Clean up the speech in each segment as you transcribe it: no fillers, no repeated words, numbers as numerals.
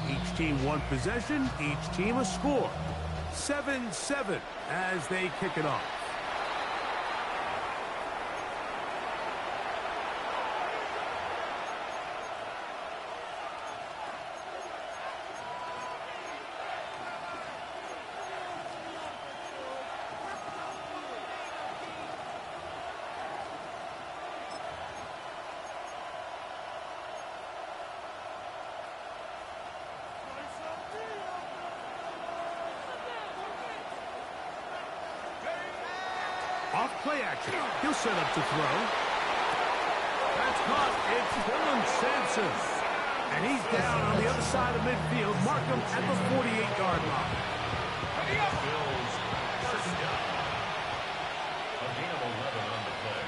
Each team one possession, each team a score. 7-7 as they kick it off. Off play action. He'll set up to throw. That's caught. It's Dylan Sampson. And he's down on the other side of midfield. Mark him at the 48-yard line. Bills first down. A gain of 11 on the play.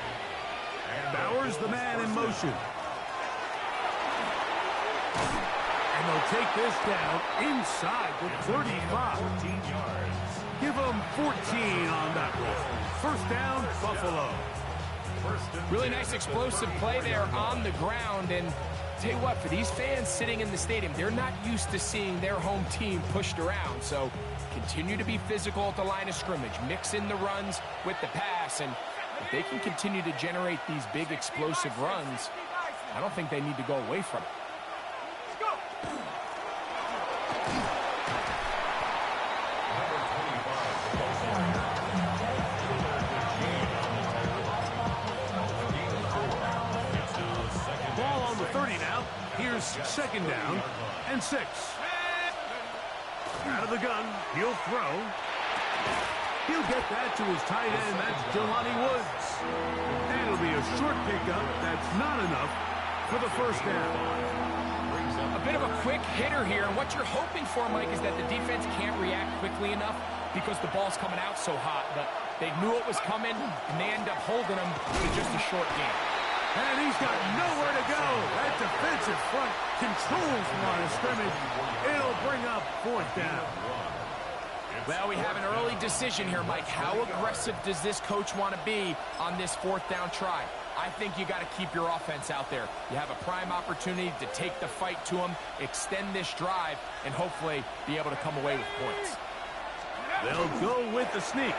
Bowers the man in motion. And they'll take this down inside the 35. 14 yards. Give them 14 on that one. First down, Buffalo. Really nice explosive play there on the ground. And tell you what, for these fans sitting in the stadium, they're not used to seeing their home team pushed around. So continue to be physical at the line of scrimmage. Mix in the runs with the pass. And if they can continue to generate these big explosive runs, I don't think they need to go away from it. Here's second down and 6. Out of the gun, he'll throw. He'll get that to his tight end. That's Jelani Woods. And it'll be a short pickup. That's not enough for the first down. A bit of a quick hitter here, and what you're hoping for, Mike, is that the defense can't react quickly enough because the ball's coming out so hot. But they knew it was coming, and they end up holding them to just a short game. And he's got nowhere to go. That defensive front controls the line of scrimmage. It'll bring up 4th down. Well, we have an early decision here, Mike. How aggressive does this coach want to be on this 4th down try? I think you got to keep your offense out there. You have a prime opportunity to take the fight to them, extend this drive, and hopefully be able to come away with points. They'll go with the sneak.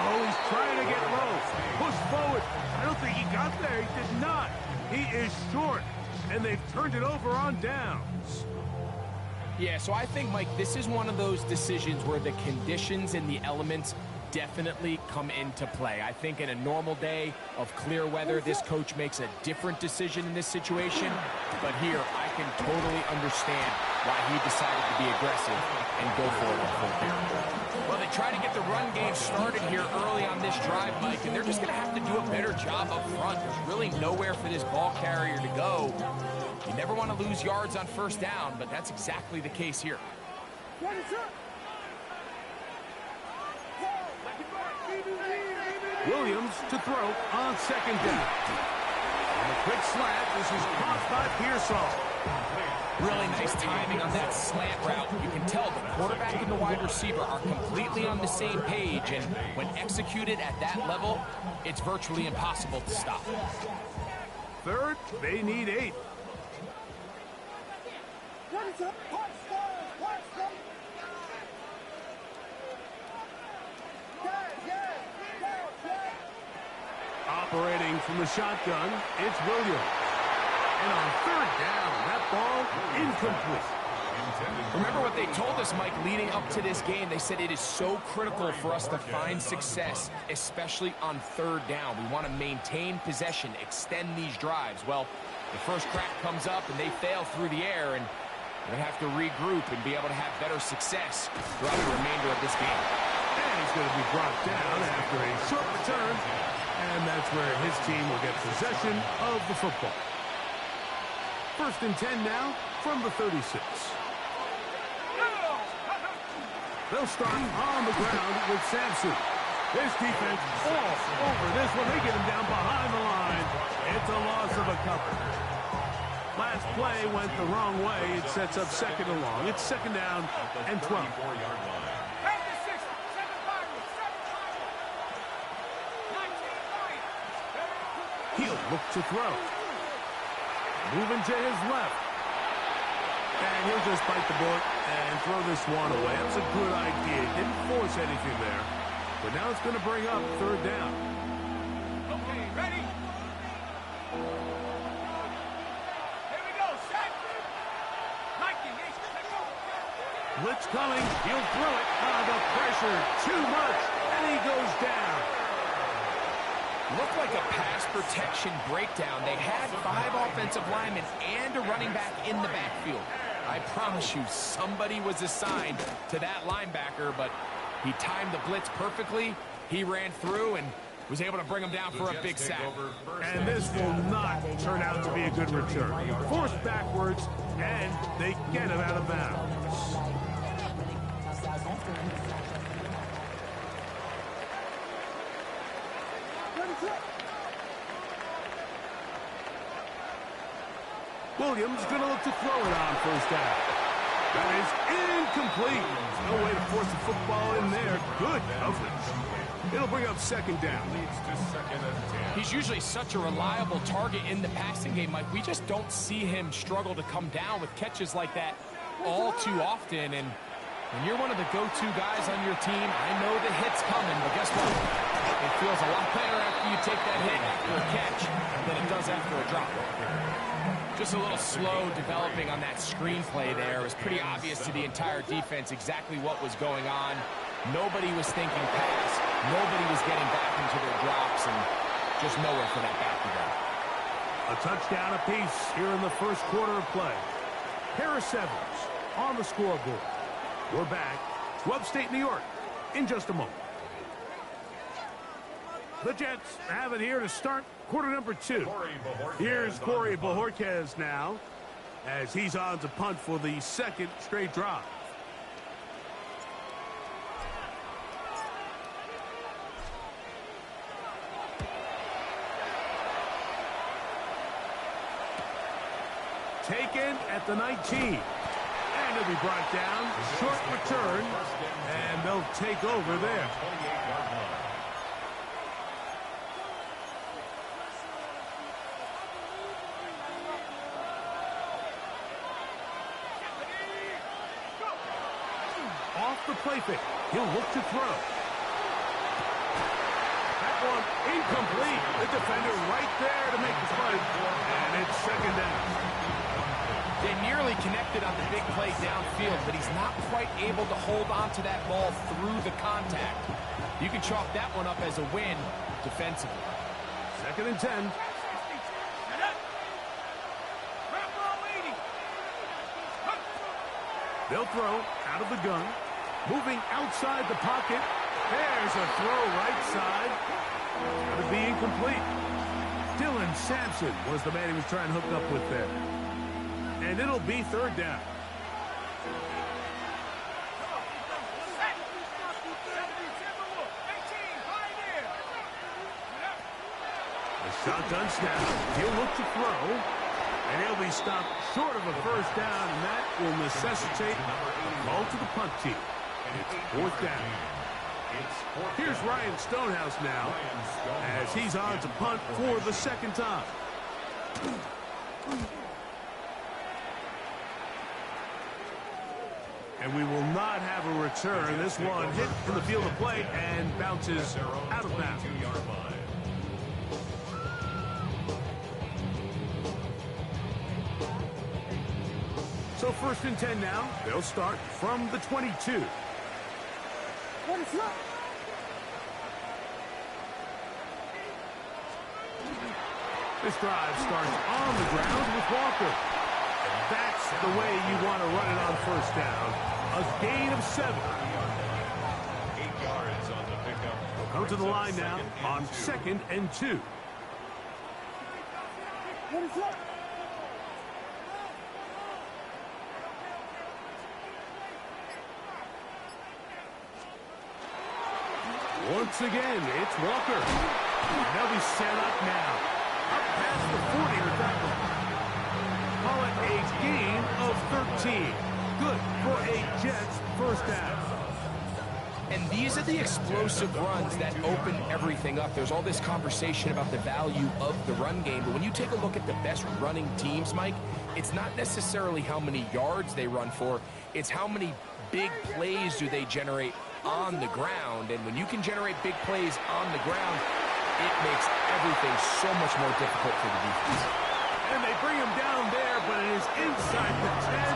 Oh, he's trying to get low. Push forward. I don't think he got there. He did not. He is short. And they've turned it over on downs. Yeah, so I think, Mike, this is one of those decisions where the conditions and the elements definitely come into play. I think in a normal day of clear weather, this coach makes a different decision in this situation. But here, I can totally understand why he decided to be aggressive and go for it on 4th down. Well, they try to get the run game started here early on this drive, Mike, and they're just going to have to do a better job up front. There's really nowhere for this ball carrier to go. You never want to lose yards on 1st down, but that's exactly the case here. Williams to throw on 2nd down. And a quick slant. This is caught by Pearsall. Really nice timing on that slant route. You can tell the quarterback and the wide receiver are completely on the same page, and when executed at that level, it's virtually impossible to stop. 3rd, they need 8. Operating from the shotgun, it's Williams. And on 3rd down, that ball incomplete. Remember what they told us, Mike, leading up to this game. They said it is so critical for us to find success, especially on 3rd down. We want to maintain possession, extend these drives. Well, the first crack comes up and they fail through the air, and we're going to have to regroup and be able to have better success throughout the remainder of this game. And he's going to be brought down after a short return, and that's where his team will get possession of the football. 1st and 10 now from the 36. They'll start on the ground with Sampson. This defense falls over this one. They get him down behind the line. It's a loss of a couple. Last play went the wrong way. It sets up 2nd and long. It's 2nd down and 12. He'll look to throw. Moving to his left. And he'll just bite the bullet and throw this one away. That was a good idea. Didn't force anything there. But now it's going to bring up third down. Okay, ready? Here we go, set! Blitz coming. He'll throw it. The pressure. Too much. And he goes down. Looked like a pass protection breakdown. They had 5 offensive linemen and a running back in the backfield. I promise you, somebody was assigned to that linebacker, but he timed the blitz perfectly. He ran through and was able to bring him down for a big sack. And this will not turn out to be a good return. Forced backwards, and they get him out of bounds. Williams going to look to throw it on first down. That is incomplete. There's no way to force the football in there. Good coverage. It'll bring up second down. Leads to second and 10. He's usually such a reliable target in the passing game, Mike. We just don't see him struggle to come down with catches like that all too often. And when you're one of the go-to guys on your team, I know the hit's coming, but guess what? It feels a lot better after you take that hit after a catch than it does after a drop. Just a little slow developing on that screenplay there. It was pretty obvious to the entire defense exactly what was going on. Nobody was thinking pass. Nobody was getting back into their drops, and just nowhere for that back to go. A touchdown apiece here in the first quarter of play. Harris Evans on the scoreboard. We're back to upstate New York in just a moment. The Jets have it here to start quarter number 2. Here's Corey Bojorquez now as he's on to punt for the second straight drive. Taken at the 19. And he'll be brought down. Short return. And they'll take over there. Off the play fake. He'll look to throw. That one incomplete. The defender right there to make the play. And it's second down. They nearly connected on the big play downfield, but he's not quite able to hold on to that ball through the contact. You can chalk that one up as a win defensively. Second and 10. They'll throw out of the gun. Moving outside the pocket. There's a throw right side. Going to be incomplete. Dylan Sampson was the man he was trying to hook up with there. And it'll be third down. The shotgun snap. He'll look to throw. And he'll be stopped short of a first down, and that will necessitate a call to the punt team. It's fourth down. Here's Ryan Stonehouse now as he's on to punt for the second time. And we will not have a return. This one hit in the field of play and bounces out of bounds. So first and 10 now. They'll start from the 22. This drive starts on the ground with Walker. And that's the way you want to run it on first down. A gain of 7. 8 yards on the pickup. We'll come to the line now on second and 2. Once again, it's Walker. And they'll be set up now. Up past the 40 with that one. Call it a gain of 13. Good for a Jets first down. And these are the explosive runs that open everything up. There's all this conversation about the value of the run game, but when you take a look at the best running teams, Mike, it's not necessarily how many yards they run for, it's how many big plays do they generate on the ground. And when you can generate big plays on the ground, it makes everything so much more difficult for the defense. And they bring him down there, but it is inside the 10.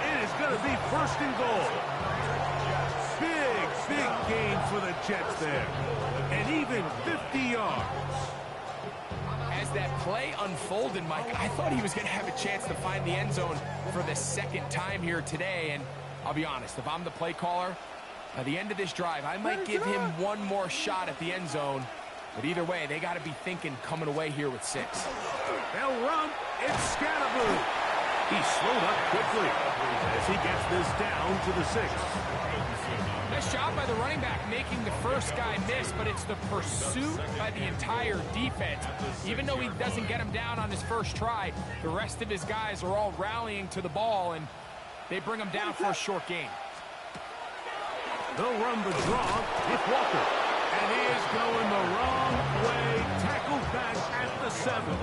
It is going to be first and goal. Big gain for the Jets there. And even 50 yards. As that play unfolded, Mike, I thought he was going to have a chance to find the end zone for the second time here today. And I'll be honest, if I'm the play caller, by the end of this drive, I might give him one more shot at the end zone. But either way, they got to be thinking coming away here with 6. They'll run. It's Scatterboo. He slowed up quickly as he gets this down to the 6. Nice job by the running back making the first guy miss, but it's the pursuit by the entire defense. Even though he doesn't get him down on his first try, the rest of his guys are all rallying to the ball, and they bring him down for a short gain. They'll run the draw with Walker. And he is going the wrong way. Tackled back at the 7.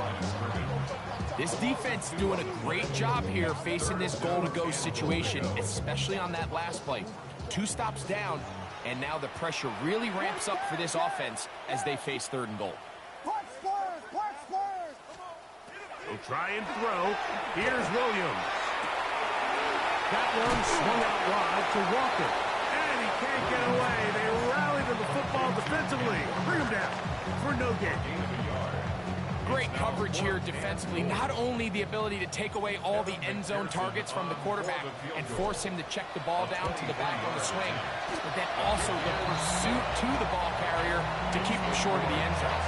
This defense doing a great job here facing this goal-to-go situation, especially on that last play. 2 stops down, and now the pressure really ramps up for this offense as they face 3rd and goal. He'll try and throw. Here's Williams. That one swung out wide to Walker. And he can't get away. They rally to the football defensively. Bring him down for no gain. Great coverage here defensively. Not only the ability to take away all the end zone targets from the quarterback and force him to check the ball down to the back on the swing, but then also the pursuit to the ball carrier to keep him short of the end zone.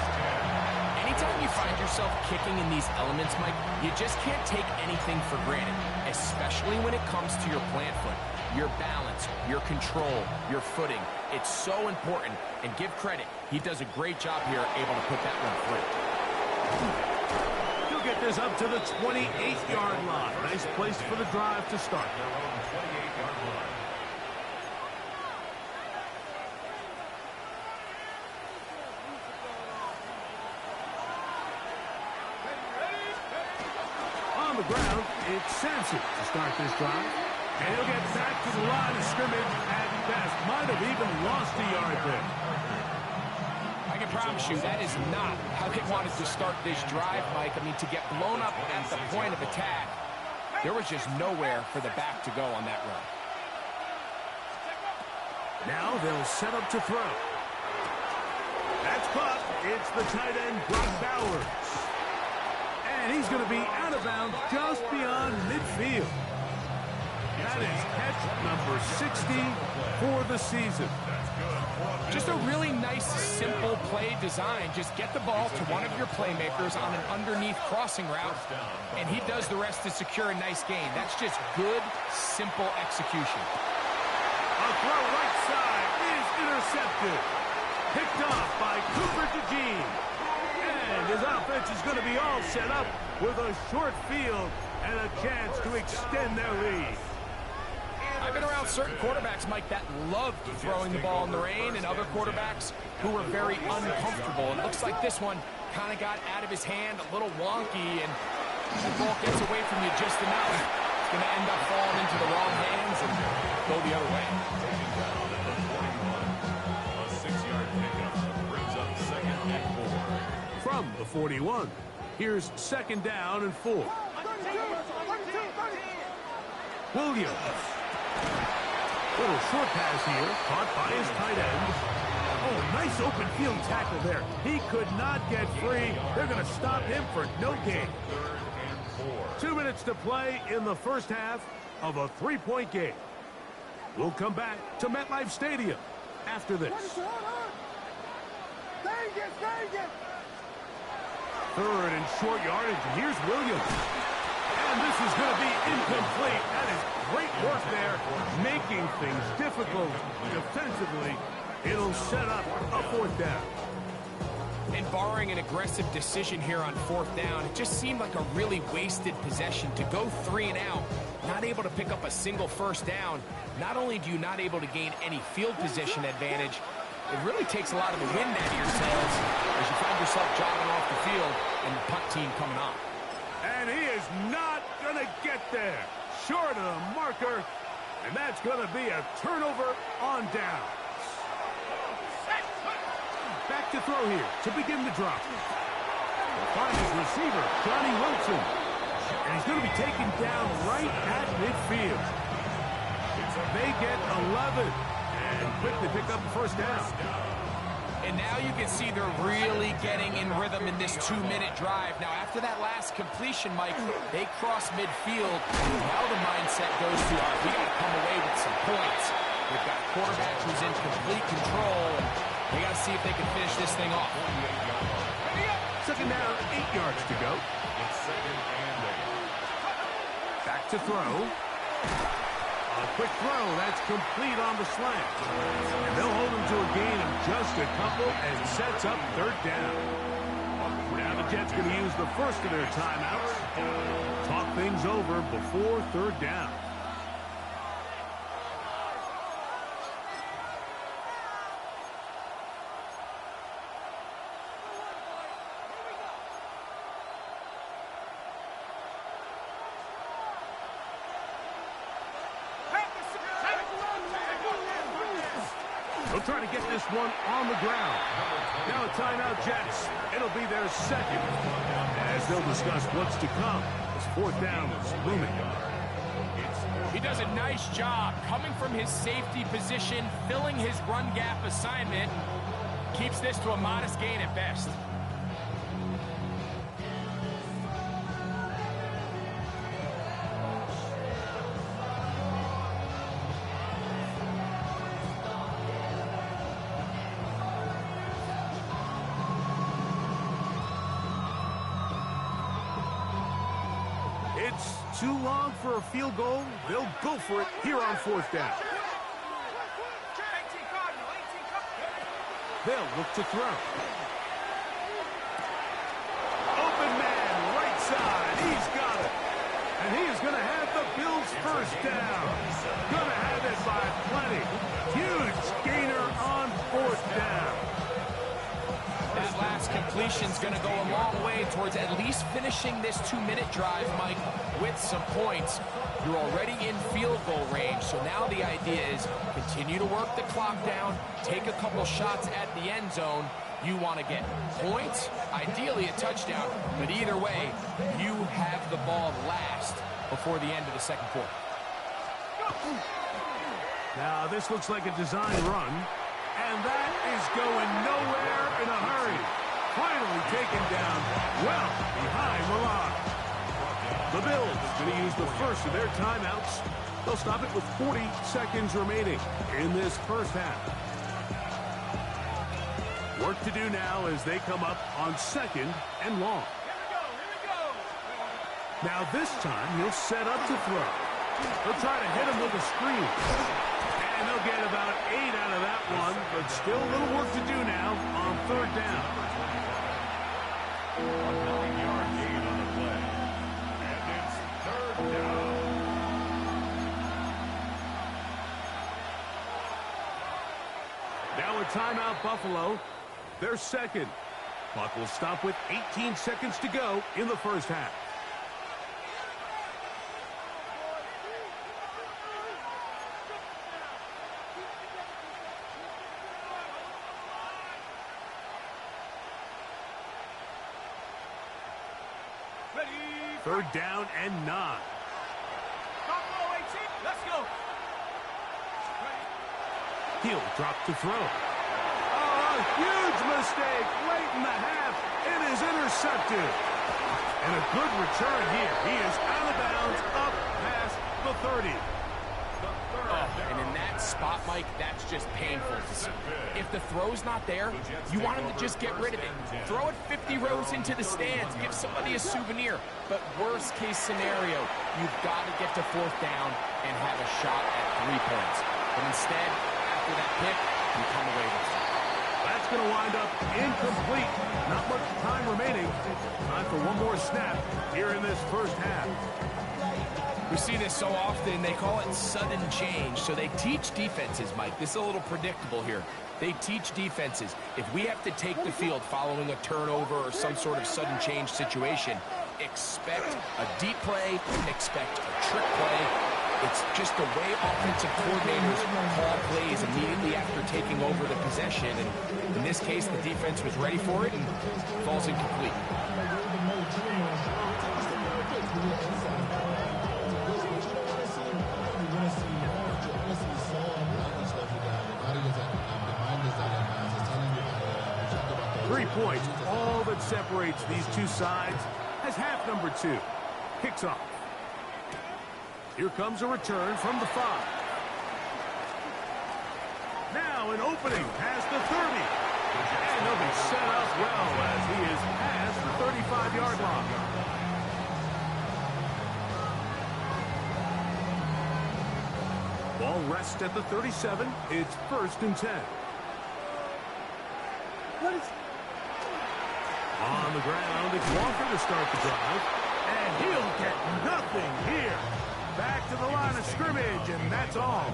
Anytime you find yourself kicking in these elements, Mike, you just can't take anything for granted, especially when it comes to your plant foot, your balance, your control, your footing. It's so important, and give credit. He does a great job here able to put that one through. He'll get this up to the 28-yard line. Nice place for the drive to start. On the ground, it's Sampson to start this drive. And he'll get back to the line of scrimmage at best. Might have even lost a yard there. I can promise you that is not how they wanted to start this drive, Mike. I mean, to get blown up at the point of attack, there was just nowhere for the back to go on that run. Now they'll set up to throw. That's caught. It's the tight end, Brock Bowers. And he's going to be out of bounds just beyond midfield. That is catch number 60 for the season. Just a really nice, simple play design. Just get the ball to one of your playmakers on an underneath crossing route, and he does the rest to secure a nice gain. That's just good, simple execution. A throw right side is intercepted. Picked off by Cooper DeJean. And his offense is going to be all set up with a short field and a chance to extend their lead. I've been around certain quarterbacks, Mike, that loved throwing the ball in the rain, and other quarterbacks who were very uncomfortable. It looks like this one kind of got out of his hand, a little wonky, and the ball gets away from you just enough. It's going to end up falling into the wrong hands and go the other way. A 6-yard pickup brings up 2nd and 4. From the 41, here's 2nd down and 4. Williams. Little short pass here, caught by his tight end. Oh, nice open field tackle there. He could not get free. They're going to stop him for no gain. 2 minutes to play in the first half of a 3-point game. We'll come back to MetLife Stadium after this. 3rd and short yardage, and here's Williams. And this is going to be incomplete. That is great work there, making things difficult defensively. It'll set up a 4th down. And barring an aggressive decision here on 4th down, it just seemed like a really wasted possession to go 3 and out not able to pick up a single first down, not only do you not able to gain any field position advantage, it really takes a lot of the wind out of your sails as you find yourself jogging off the field and the punt team coming on. And he is not going to get there. Short of the marker, and that's going to be a turnover on down. Back to throw here to begin the drop. He'll find his receiver, Johnny Wilson. And he's going to be taken down right at midfield. They get 11 and quickly pick up the first down. And now you can see they're really getting in rhythm in this 2-minute drive. Now, after that last completion, Mike, they cross midfield. Now the mindset goes to, we got to come away with some points. We've got a quarterback who's in complete control, and they got to see if they can finish this thing off. Second down, 8 yards to go. Back to throw. A quick throw, that's complete on the slant. And they'll hold him to a gain of just a couple and sets up third down. Now the Jets going to use the first of their timeouts. Talk things over before third down. They'll try to get this one on the ground. Now a timeout, Jets. It'll be their second. As they'll discuss what's to come. This fourth down is looming. He does a nice job coming from his safety position, filling his run gap assignment. Keeps this to a modest gain at best. It's too long for a field goal. They'll go for it here on fourth down. They'll look to throw. Open man, right side. He's got it. And he is going to have the Bills first down. Going to have it by plenty. Huge gainer on fourth down. That last completion's going to go a long way towards at least finishing this 2-minute drive, Mike, with some points. You're already in field goal range, so now the idea is continue to work the clock down, take a couple shots at the end zone. You want to get points, ideally a touchdown, but either way, you have the ball last before the end of the second quarter. Now, this looks like a design run, and that is going nowhere in a hurry. Finally taken down well behind the line. The Bills going to use the first of their timeouts. They'll stop it with 40 seconds remaining in this first half. Work to do now as they come up on second and long. Now this time he'll set up to throw. They'll try to hit him with a screen. And they'll get about 8 out of that one, but still a little work to do now on third down. A 9-yard gain on the play. And it's third down. Now a timeout, Buffalo. Their second. Clock will stop with 18 seconds to go in the first half. Third down and 9. Let's go. He'll drop to throw. Oh, a huge mistake late in the half. It is intercepted. And a good return here. He is out of bounds up past the 30. And in that spot, Mike, that's just painful to see. If the throw's not there, you want him to just get rid of it. Throw it 50 rows into the stands. Give somebody a souvenir. But worst case scenario, you've got to get to fourth down and have a shot at 3 points. But instead, after that pick, you come away with it. That's going to wind up incomplete. Not much time remaining. Time for one more snap here in this first half. We see this so often. They call it sudden change. So they teach defenses, Mike. This is a little predictable here. They teach defenses. If we have to take the field following a turnover or some sort of sudden change situation, expect a deep play, expect a trick play. It's just the way offensive coordinators call plays immediately after taking over the possession. And in this case, the defense was ready for it and falls incomplete. Points, all that separates these two sides as half number 2 kicks off. Here comes a return from the 5. Now an opening past the 30. And he'll be set up well as he is past the 35-yard line. Ball rests at the 37. It's 1st and 10. On the ground, it's Walker to start the drive. And he'll get nothing here. Back to the line of scrimmage, and that's all.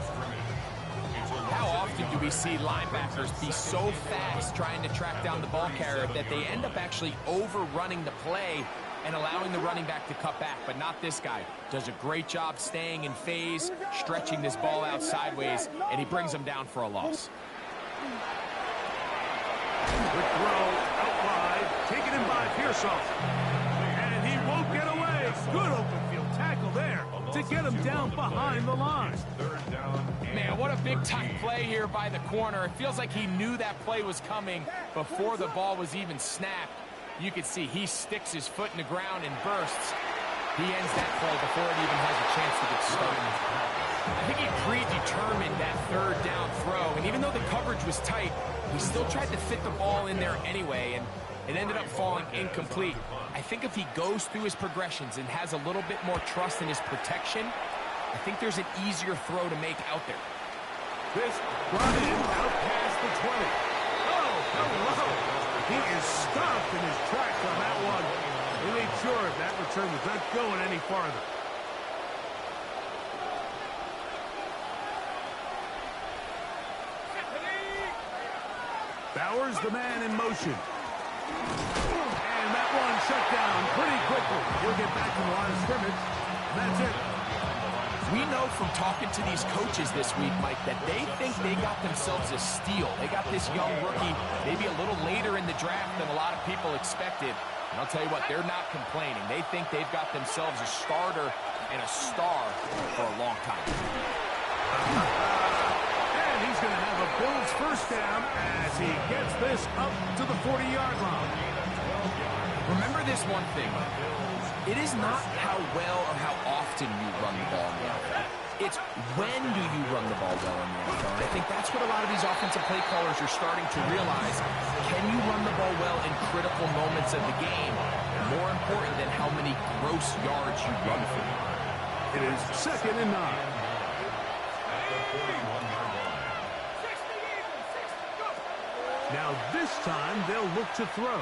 How often do we see linebackers be so fast trying to track down the ball carrier that they end up actually overrunning the play and allowing the running back to cut back? But not this guy. Does a great job staying in phase, stretching this ball out sideways, and he brings them down for a loss. Good throw out wide, taken in by Pearsall. And he won't get away. Good open field tackle there to get him down behind the line. Man, what a big-time play here by the corner. It feels like he knew that play was coming before the ball was even snapped. You can see he sticks his foot in the ground and bursts. He ends that play before it even has a chance to get started. I think he predetermined that 3rd down throw, and even though the coverage was tight, he still tried to fit the ball in there anyway, and it ended up falling incomplete. I think if he goes through his progressions and has a little bit more trust in his protection, I think there's an easier throw to make out there. This brought in out past the 20. Oh, hello. He is stopped in his tracks on that one. He made sure that return was not going any farther. Bowers, the man in motion. And that one shut down pretty quickly. He'll get back to the line of scrimmage. That's it. We know from talking to these coaches this week, Mike, that they think they got themselves a steal. They got this young rookie maybe a little later in the draft than a lot of people expected. And I'll tell you what, they're not complaining. They think they've got themselves a starter and a star for a long time. And he's going to have a Bills first down as he gets this up to the 40-yard line. Remember this one thing. It is not how well or how often you run the ball in the NFL. It's when do you run the ball well in the NFL. And I think that's what a lot of these offensive play callers are starting to realize. Can you run the ball well in critical moments of the game? More important than how many gross yards you run for. It is 2nd and 9. Now this time they'll look to throw.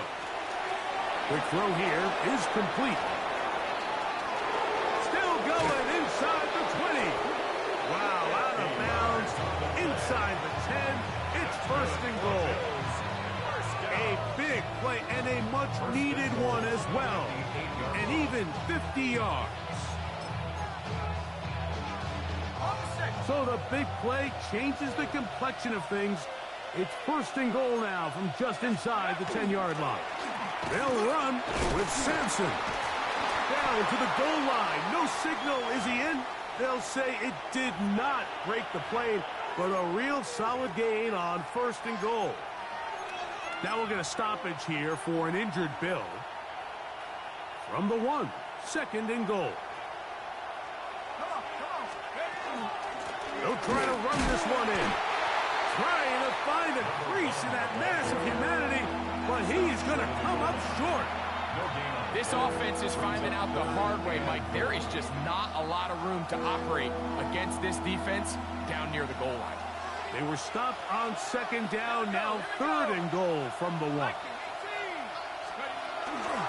Quick throw here is complete. Still going inside the 20. Wow, out of bounds. Inside the 10. It's 1st and goal. A big play and a much-needed one as well. And even 50 yards. So the big play changes the complexion of things. It's 1st and goal now from just inside the 10-yard line. They'll run with Sampson. Down to the goal line. No signal. Is he in? They'll say it did not break the plane, but a real solid gain on 1st and goal. Now we'll get a stoppage here for an injured Bill. From the 1, 2nd and goal. They'll try to run this one in. Trying to find a crease in that mass of humanity, but he's going to come up short. This offense is finding out the hard way, Mike. There is just not a lot of room to operate against this defense down near the goal line. They were stopped on second down, now third and goal from the 1.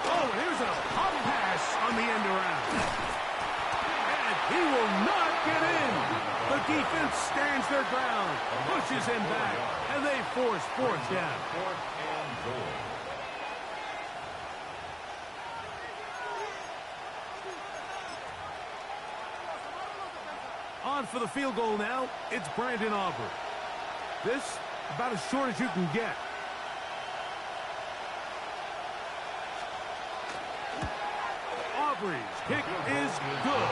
Oh, here's a pop pass on the end around. And he will not get in. The defense stands their ground, pushes him back, and they force fourth down. Fourth and goal. On for the field goal now, it's Brandon Aubrey. This, about as short as you can get. Aubrey's kick is good.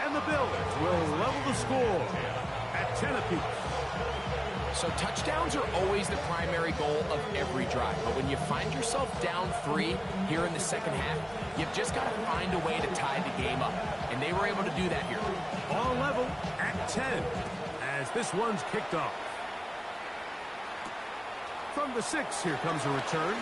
And the Bills will level the score at 10 apiece. So touchdowns are always the primary goal of every drive. But when you find yourself down 3 here in the second half, you've just got to find a way to tie the game up. And they were able to do that here. All level at 10 as this one's kicked off. From the 6, here comes a return.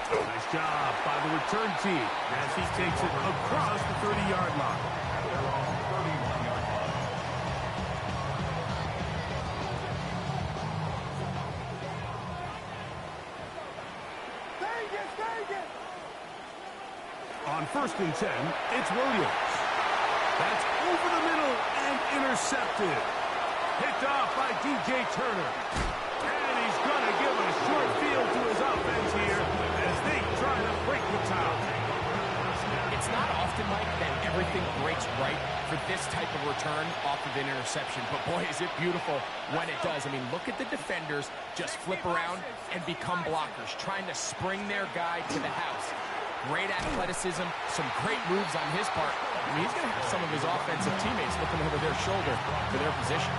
Nice job by the return team as he takes it across the 30-yard line. They're on the 31-yard line. On 1st and 10, it's Williams. That's over the middle and intercepted. Picked off by D.J. Turner. And he's going to give a short field to his offense here as they try to break the tie. It's not often, Mike, that everything breaks right for this type of return off of an interception. But, boy, is it beautiful when it does. I mean, look at the defenders just flip around and become blockers, trying to spring their guy to the house. Great athleticism, some great moves on his part. I mean, he's going to have some of his offensive teammates looking over their shoulder for their position.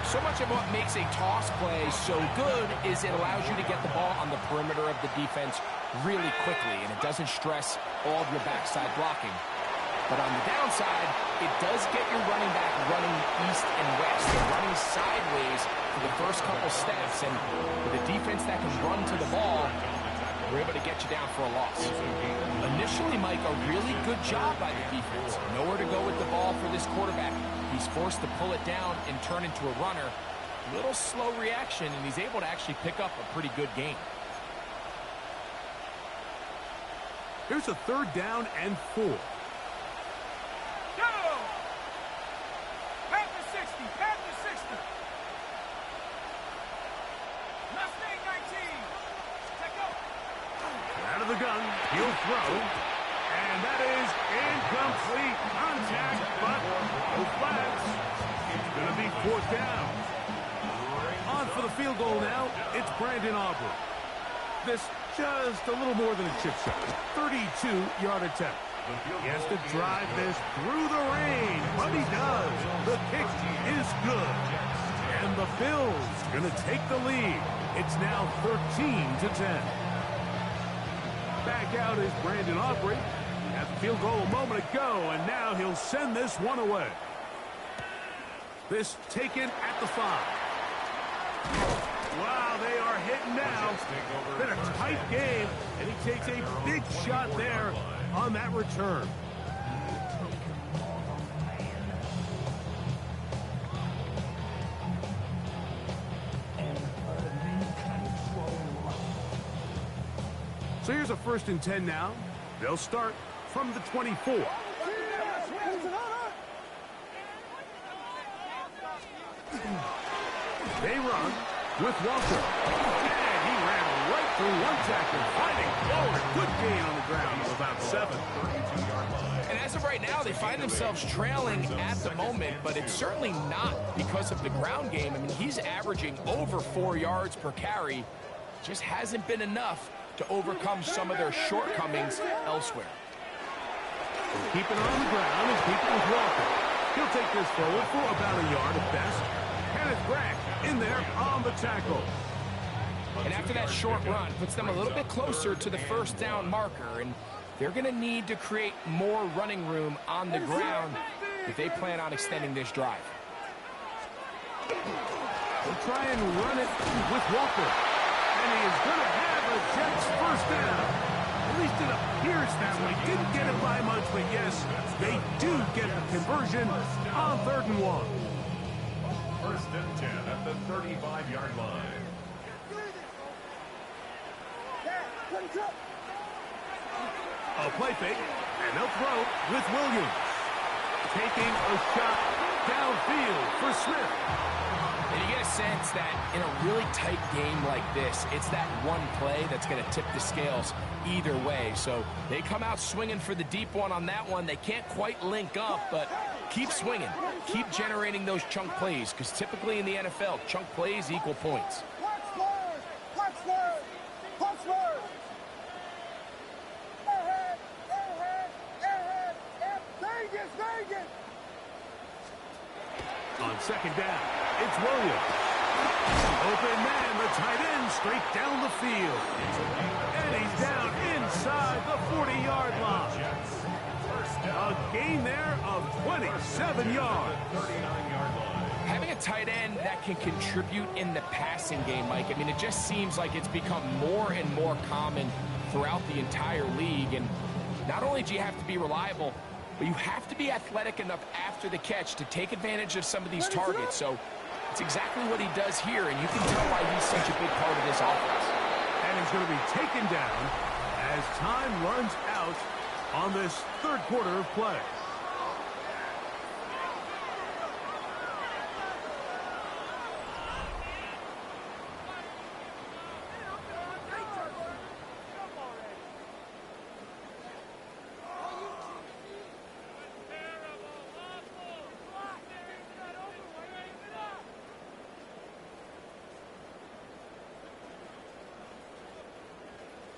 So much of what makes a toss play so good is it allows you to get the ball on the perimeter of the defense really quickly, and it doesn't stress all of your backside blocking. But on the downside, it does get your running back running east and west. They're running sideways for the first couple steps, and with a defense that can run to the ball, we're able to get you down for a loss. Initially, Mike, a really good job by the defense. Nowhere to go with the ball for this quarterback. He's forced to pull it down and turn into a runner. A little slow reaction, and he's able to actually pick up a pretty good game. Here's a 3rd down and 4. Go! Back to 60, back to 60. Mustang 19. Take go. Out of the gun, he'll throw. And that is incomplete. Contact, but no flags. It's going to be 4th down. On for the field goal now, it's Brandon Aubrey. This just a little more than a chip shot. 32-yard attempt. He has to drive this through the rain, but he does. The kick is good. And the Bills going to take the lead. It's now 13-10. Back out is Brandon Aubrey. At the field goal a moment ago, and now he'll send this one away. This taken at the 5. Wow, they are hitting now. Been a tight game, and he takes a big shot there on that return. So here's a 1st and 10 now. They'll start from the 24. They run with Walker. And he ran right through one tackle, fighting forward. Good gain on the ground of about 7. 32-yard line. And as of right now, they find themselves trailing at the moment, but it's certainly not because of the ground game. I mean, he's averaging over 4 yards per carry. Just hasn't been enough to overcome some of their shortcomings elsewhere. Keep it on the ground and keep it with Walker. He'll take this forward for about a yard at best. Kenneth Grant in there on the tackle. And after that short run, puts them a little bit closer to the 1st down marker, and they're going to need to create more running room on the ground if they plan on extending this drive. They'll try and run it with Walker. And he is going to have a Jets 1st down. At least it appears that way. Didn't get it by much, but yes, they do get the conversion on 3rd and 1. First and 10 at the 35-yard line. A play fake, and they'll throw with Williams. Taking a shot downfield for Smith. And you get a sense that in a really tight game like this, it's that one play that's going to tip the scales either way. So they come out swinging for the deep one on that one. They can't quite link up, but keep swinging. Keep generating those chunk plays, because typically in the NFL, chunk plays equal points. On second down, it's Williams. Open man, the tight end, straight down the field. And he's down inside the 40-yard line. A gain there of 27 yards. Having a tight end that can contribute in the passing game, Mike, I mean, it just seems like it's become more and more common throughout the entire league. And not only do you have to be reliable, but you have to be athletic enough after the catch to take advantage of some of these targets. So it's exactly what he does here, and you can tell why he's such a big part of this offense. And he's going to be taken down as time runs out on this third quarter of play.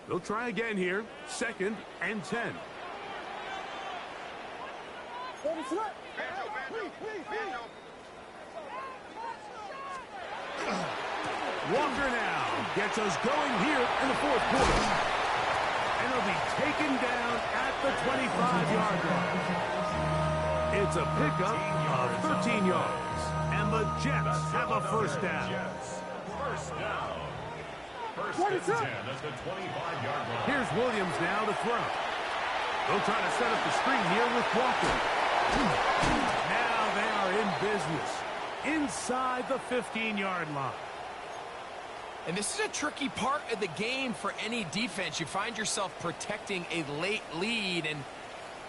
They'll try again here. Second and 10. Walker now gets us going here in the fourth quarter. And he'll be taken down at the 25-yard line. It's a pickup of 13 yards. And the Jets have a first down. First down. First and 10 at the 25-yard line. Here's Williams now to throw. They'll try to set up the screen here with Walker. Now they are in business inside the 15-yard line. And this is a tricky part of the game for any defense. You find yourself protecting a late lead, and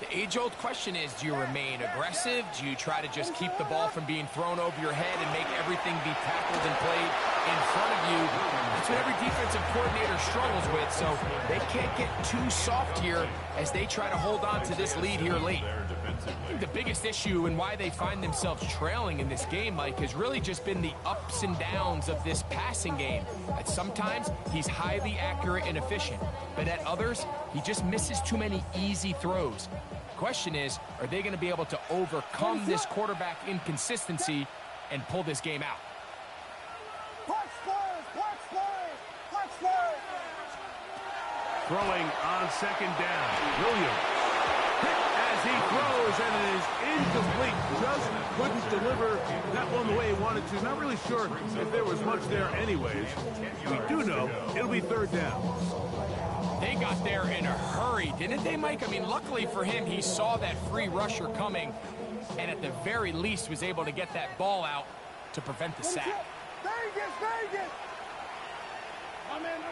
the age-old question is, do you remain aggressive? Do you try to just keep the ball from being thrown over your head and make everything be tackled and played in front of you? That's what every defensive coordinator struggles with, so they can't get too soft here as they try to hold on to this lead here late. I think the biggest issue and why they find themselves trailing in this game, Mike, has really just been the ups and downs of this passing game. At sometimes, he's highly accurate and efficient, but at others, he just misses too many easy throws. The question is, are they going to be able to overcome this quarterback inconsistency and pull this game out? Throwing on second down. Williams hit as he throws, and it is incomplete. Just couldn't deliver that one the way he wanted to. Not really sure if there was much there anyways. We do know it'll be third down. They got there in a hurry, didn't they, Mike? I mean, luckily for him, he saw that free rusher coming, and at the very least was able to get that ball out to prevent the sack. Vegas! I'm in.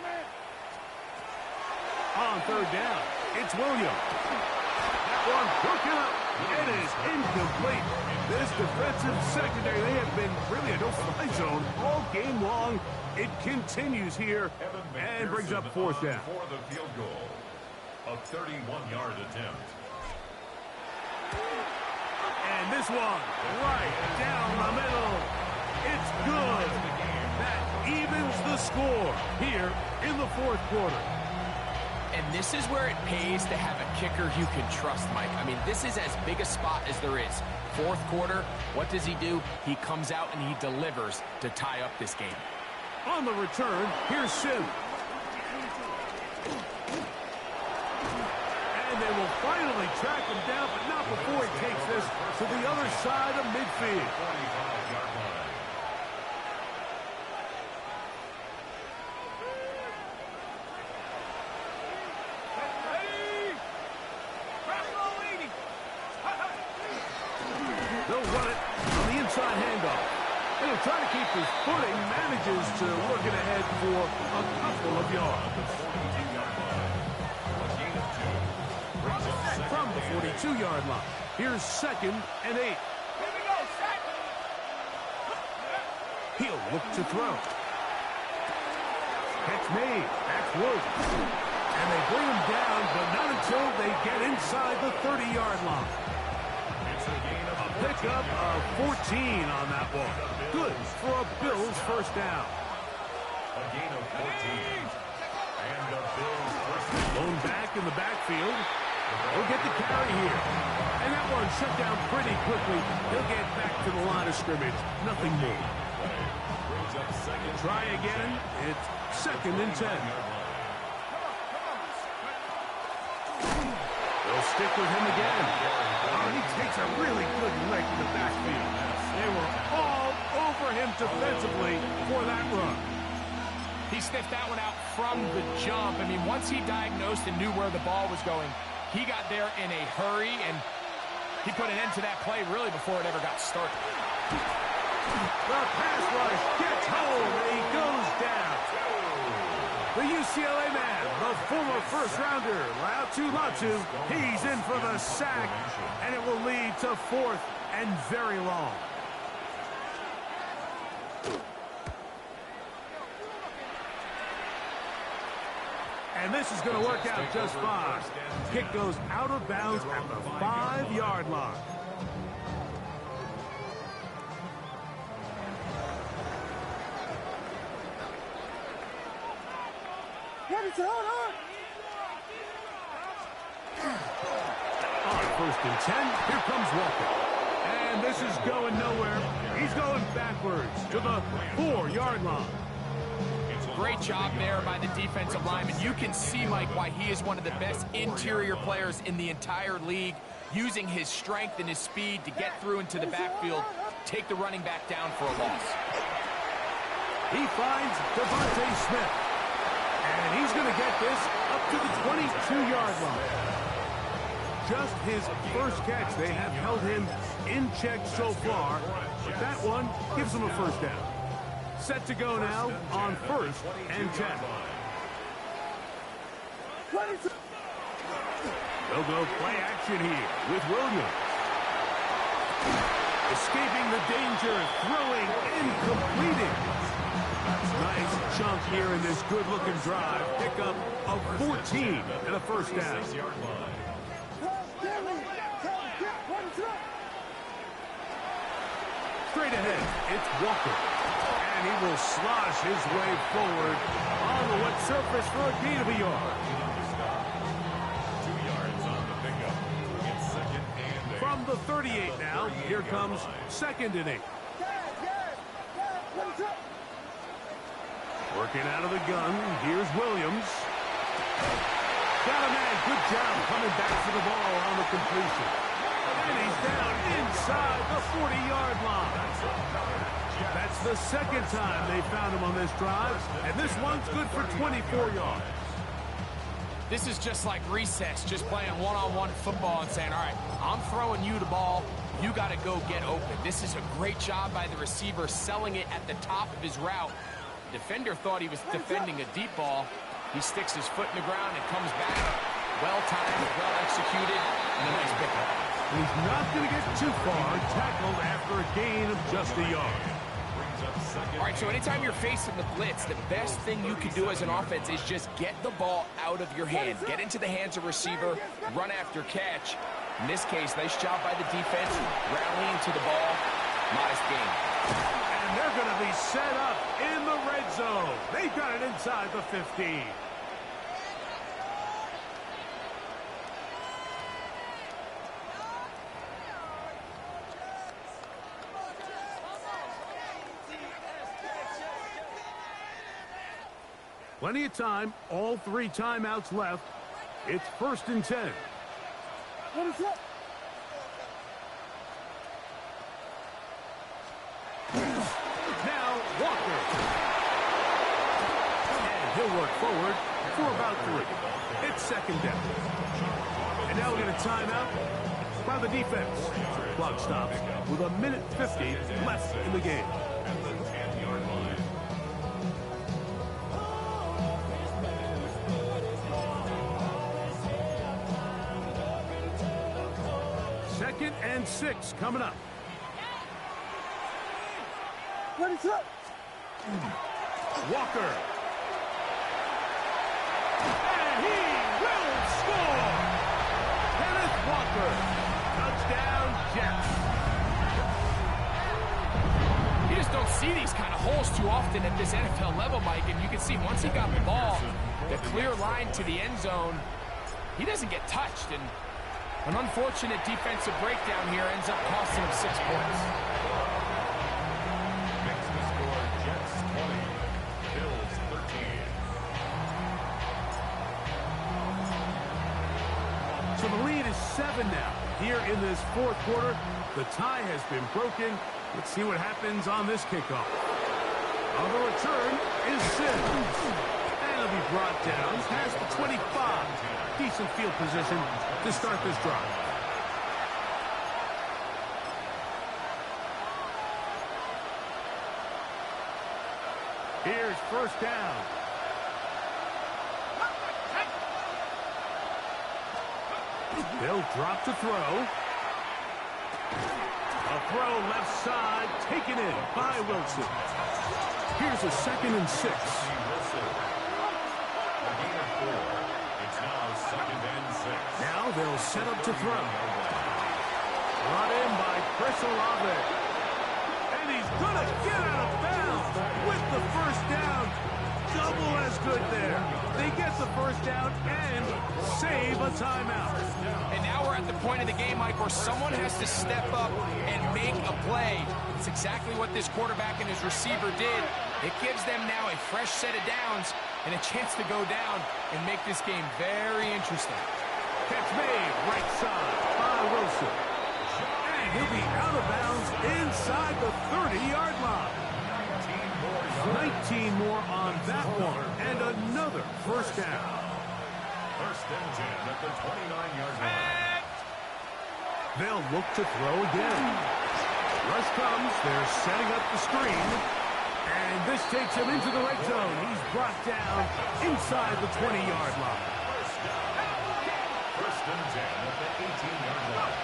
On third down, it's Williams. That one broken up. It is incomplete. This defensive secondary, they have been really a no-fly zone all game long. It continues here and brings up fourth down. For the field goal, a 31-yard attempt. And this one right down the middle. It's good. That evens the score here in the fourth quarter. And this is where it pays to have a kicker you can trust, Mike. I mean, this is as big a spot as there is. Fourth quarter, what does he do? He comes out and he delivers to tie up this game. On the return, here's Sim. And they will finally track him down, but not before he takes this to the other side of midfield. 45-yard line. They'll run it on the inside handoff. And he'll try to keep his footing, manages to work it ahead for a couple of yards. From the 42-yard line, here's 2nd and 8. He'll look to throw. Catch made. That's Woods. And they bring him down, but not until they get inside the 30-yard line. A pickup of 14 on that ball. Good for a Bills first down. A gain of 14. And the Bills first down. Blown back in the backfield. He'll get the carry here. And that one shut down pretty quickly. He'll get back to the line of scrimmage. Nothing more. Try again. It's 2nd and 10. They'll stick with him again. Oh, he takes a really good lick in the backfield. They were all over him defensively for that run. He sniffed that one out from the jump. I mean, once he diagnosed and knew where the ball was going, he got there in a hurry, and he put an end to that play really before it ever got started. The pass rush gets home, and he goes down. The UCLA man, the former first-rounder, Latu, he's in for the sack, and it will lead to 4th and very long. And this is going to work out just fine. Kick goes out of bounds at the 5-yard line. On 1st and 10, here comes Walker. And this is going nowhere. He's going backwards to the 4-yard line. Great job there by the defensive lineman. You can see, Mike, why he is one of the best interior players in the entire league, using his strength and his speed to get through into the backfield, take the running back down for a loss. He finds Devontae Smith. And he's going to get this up to the 22-yard line. Just his first catch. They have held him in check so far. But that one gives him a first down. Set to go now on 1st and 10. They'll go play action here with Williams. Escaping the danger, throwing, incompleting. Nice chunk here in this good-looking drive. Pickup of 14 and a first down. Straight ahead, it's Walker. And he will slosh his way forward on the wet surface for a gain of a yard. 2 yards on the pickup. It's 2nd and 8. From the 38 now, here comes 2nd and 8. Working out of the gun, here's Williams. Got a man, good job coming back for the ball on the completion. And he's down inside the 40-yard line. That's the 2nd time they found him on this drive, and this one's good for 24 yards. This is just like recess, just playing one-on-one football and saying, all right, I'm throwing you the ball. You got to go get open. This is a great job by the receiver selling it at the top of his route. The defender thought he was defending a deep ball. He sticks his foot in the ground and comes back. Well-timed, well-executed, and a nice pickup. He's not going to get too far, tackled after a gain of just a yard. All right, so anytime you're facing the blitz, the best thing you can do as an offense is just get the ball out of your hand. Get into the hands of receiver, run after catch. In this case, nice job by the defense, rallying to the ball. Modest gain. And they're going to be set up in the red zone. They've got it inside the 15. Plenty of time, all 3 timeouts left. It's 1st and 10. What is that? Now Walker. And he'll work forward for about 3. It's 2nd down. And now we're going to timeout. by the defense. Clock stops with 1:50 left in the game. At the 10-yard line. Second and 6 coming up. Walker. And he will score. Kenneth Walker. Touchdown, Jets. You just don't see these kind of holes too often at this NFL level, Mike, and you can see once he got the ball, the clear line to the end zone, he doesn't get touched, and an unfortunate defensive breakdown here ends up costing him 6 points. Makes the score Jets 20, Bills 13. So the lead is 7 now. Here in this fourth quarter, the tie has been broken. Let's see what happens on this kickoff. On the return is Sims. And he'll be brought down past the 25. Decent field position to start this drive. Here's first down. They'll drop to throw. A throw left side, taken in by Wilson. Here's a 2nd and 6. Wilson. A gain of 4. It's now 2nd and 6. Now they'll set up to throw. Brought in by Chris Olave. And he's going to get out of bounds with the first down. Double as good there. They get the first down and save a timeout. And now we're at the point of the game, Mike, where someone has to step up and make a play. It's exactly what this quarterback and his receiver did. It gives them now a fresh set of downs and a chance to go down and make this game very interesting. Catch made right side by Wilson. And he'll be out of bounds inside the 30-yard line. 19 more on that one. And another first down. First and 10 at the 29-yard line. They'll look to throw again. Rush comes. They're setting up the screen. And this takes him into the red zone. He's brought down inside the 20-yard line. First and 10 at the 18-yard line.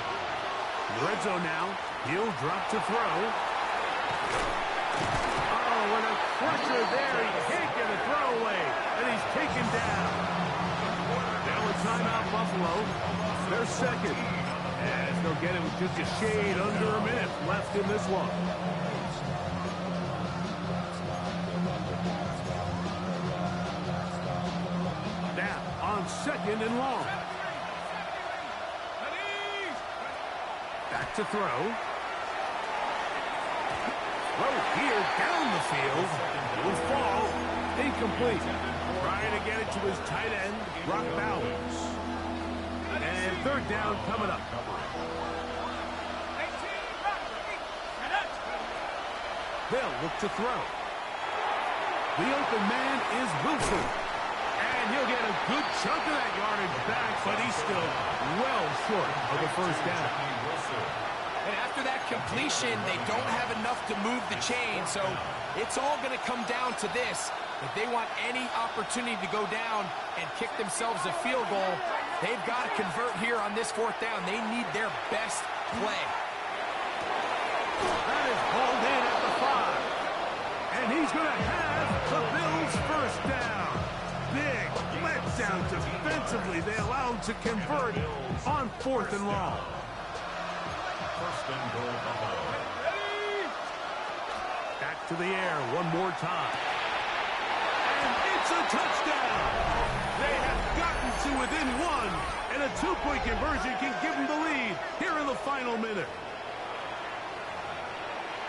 Red zone now. He'll drop to throw. Oh, what a crusher there. He can't get a throw away. And he's taken down. Now a timeout, Buffalo. They're second. As they'll get it with just a shade under a minute left in this one. Now on 2nd and long. Back to throw. Throw here down the field. Will fall. Incomplete. Trying to get it to his tight end, Brock Bowers. And third down coming up. They'll look to throw. The open man is Wilson. And he'll get a good chunk of that yardage back, but he's still well short of the first down. And after that completion, they don't have enough to move the chain, so it's all going to come down to this. If they want any opportunity to go down and kick themselves a field goal, they've got to convert here on this fourth down. They need their best play. That is hauled in at the 5. And he's going to have the Bills' first down. Big letdown defensively. They allow him to convert on 4th and long. First and goal, Buffalo. Back to the air one more time. And it's a touchdown. They have gotten to within 1, and a 2-point conversion can give them the lead here in the final minute.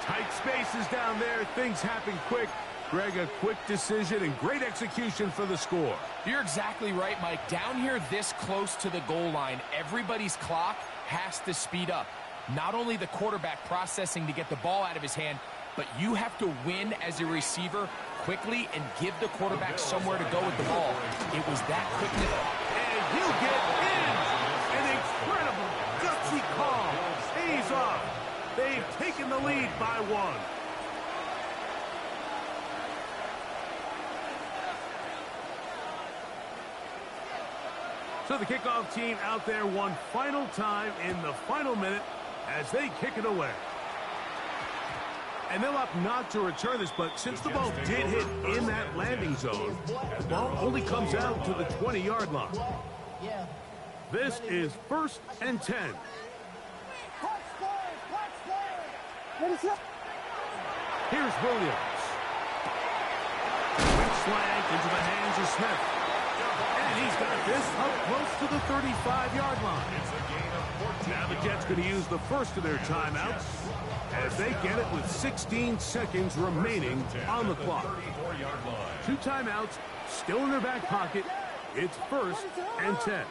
Tight spaces down there. Things happen quick. Greg, a quick decision and great execution for the score. You're exactly right, Mike. Down here this close to the goal line, everybody's clock has to speed up. Not only the quarterback processing to get the ball out of his hand, but you have to win as a receiver quickly and give the quarterback somewhere to go with the ball. It was that quickness. And he'll get in. An incredible gutsy call this off. They've taken the lead by 1. So the kickoff team out there one final time in the final minute as they kick it away. And they'll opt not to return this, but since the ball did hit in that landing zone, the ball only comes out to the 20-yard line. This is 1st and 10. Here's Williams. Quick slant into the hands of Smith. And he's got this up close to the 35-yard line. Now the Jets going to use the first of their timeouts as they get it with 16 seconds remaining on the clock. 2 timeouts still in their back pocket. It's 1st and 10.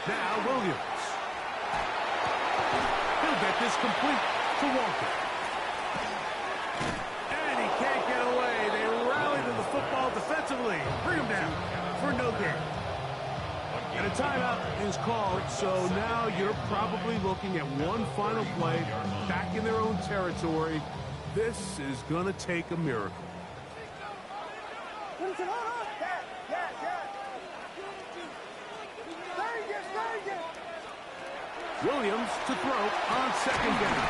Now Williams. He'll get this complete to Walker. And he can't get away. They rally to the football defensively. Bring him down for no gain. And a timeout is called, so now you're probably looking at one final play back in their own territory. This is going to take a miracle. Williams to throw on 2nd down.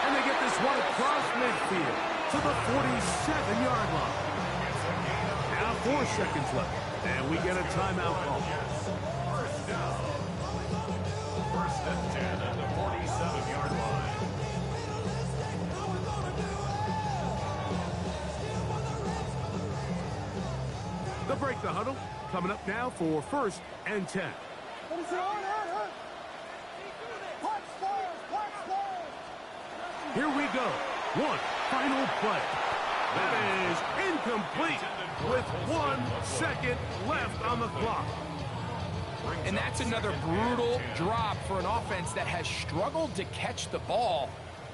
And they get this one across midfield to the 47-yard line. Now 4 seconds left, and we get a timeout call. 1st and 10 at the 47-yard line. They'll break the huddle. Coming up now for 1st and 10. Here we go. One final play. That is incomplete with 1 second left on the clock. And that's another brutal drop for an offense that has struggled to catch the ball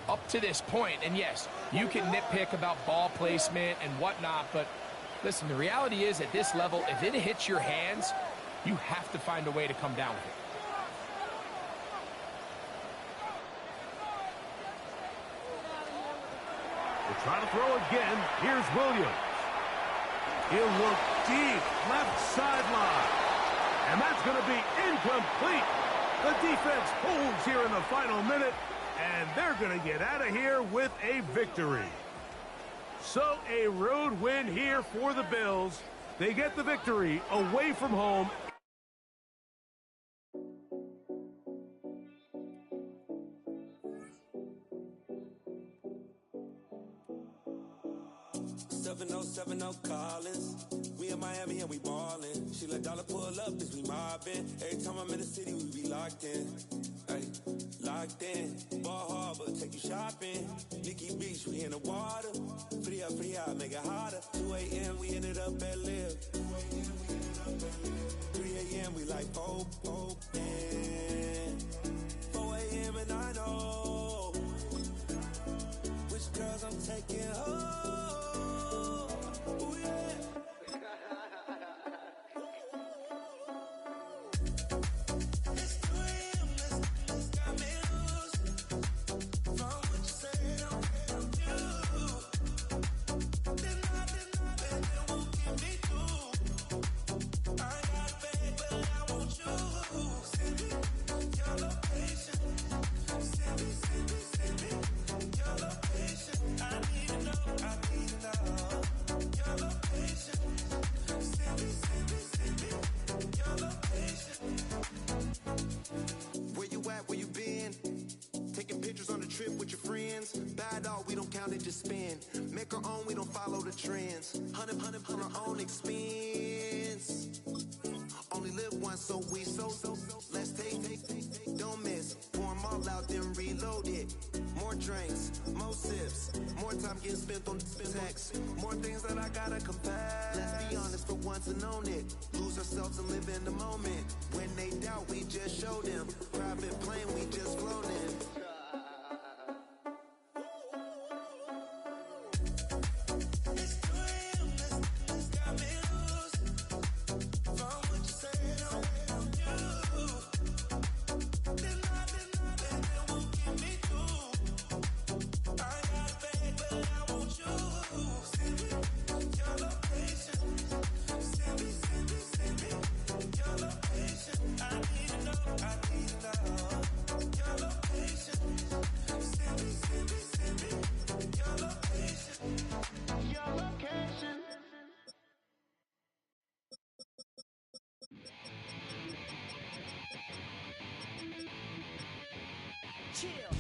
up to this point. And yes, you can nitpick about ball placement and whatnot, but listen, the reality is at this level, if it hits your hands, you have to find a way to come down with it. We'll try to throw again. Here's Williams. He'll look deep, left sideline. And that's going to be incomplete. The defense holds here in the final minute, and they're going to get out of here with a victory. So a road win here for the Bills. They get the victory away from home. Collins. We in Miami and we ballin'. She let dollar pull up as we mobbin'. Every time I'm in the city, we be locked in. Ay, locked in. Ball Harbor, take you shopping. Nikki Beach, we in the water. Free up, make it hotter. 2 a.m. we ended up at Live. 3 a.m. we like Pope. 4 a.m. and I know which girls I'm taking home. Ooh, yeah. Just spin, make our own, we don't follow the trends. 100 on our own expense. Only live once, so we so let's take, don't miss. Pour them all out, then reload it. More drinks, more sips, more time getting spent on text. More things that I gotta confess. Let's be honest for once and own it. Lose ourselves and live in the moment. When they doubt, we just show them. Private plane, we just float in. chill.